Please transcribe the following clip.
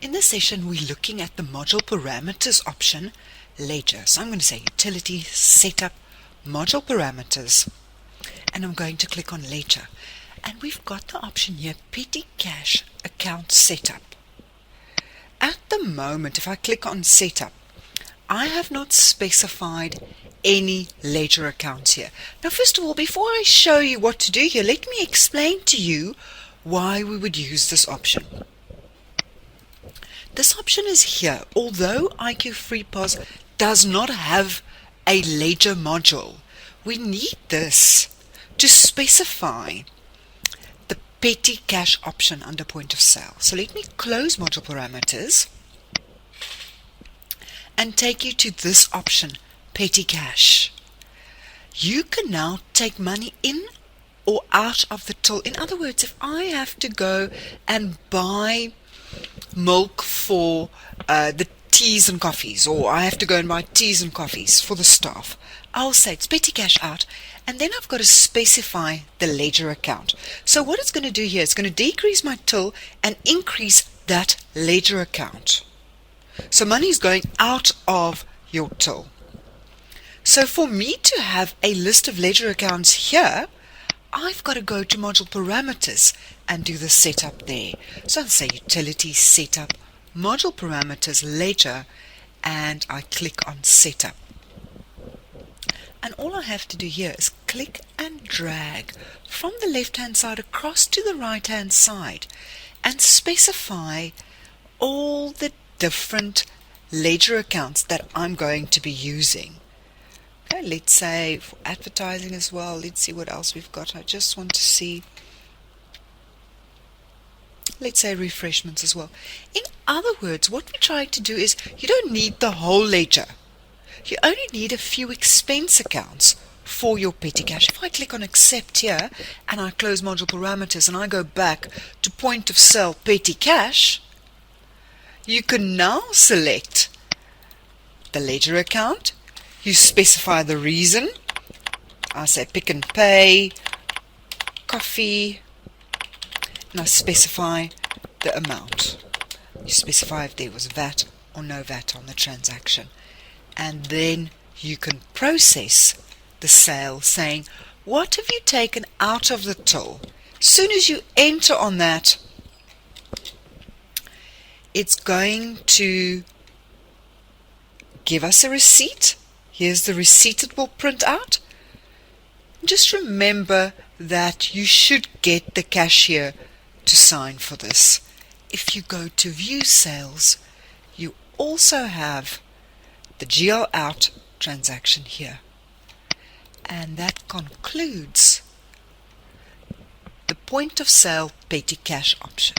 In this session, we're looking at the module parameters option, Ledger. So I'm going to say Utility, Setup, Module Parameters, and I'm going to click on Ledger. And we've got the option here, Petty Cash Account Setup. At the moment, if I click on Setup, I have not specified any ledger accounts here. Now, first of all, before I show you what to do here, let me explain to you why we would use this option. This option is here, although IQ FreePOS does not have a ledger module. We need this to specify the petty cash option under point of sale. So let me close module parameters and take you to this option, petty cash. You can now take money in or out of the till. In other words, if I have to go and buy milk for the teas and coffees, or I have to go and buy teas and coffees for the staff, I'll say it's petty cash out, and then I've got to specify the ledger account. So what it's going to do here, it's going to decrease my till and increase that ledger account. So money is going out of your till. So for me to have a list of ledger accounts here, I've got to go to module parameters and do the setup there. So I'll say utility, setup, module parameters, ledger, and I click on setup. And all I have to do here is click and drag from the left hand side across to the right hand side and specify all the different ledger accounts that I'm going to be using. Okay, let's say for advertising as well. Let's see what else we've got. I just want to see, let's say refreshments as well. In other words, what we're trying to do is, you don't need the whole ledger. You only need a few expense accounts for your petty cash. If I click on accept here and I close module parameters and I go back to point of sale petty cash, you can now select the ledger account. You specify the reason. I say pick and pay, coffee, and I specify the amount. You specify if there was VAT or no VAT on the transaction. And then you can process the sale saying, what have you taken out of the till? As soon as you enter on that, it's going to give us a receipt. Here's the receipt it will print out. Just remember that you should get the cashier to sign for this. If you go to view sales, you also have the GL out transaction here. And that concludes the point of sale petty cash option.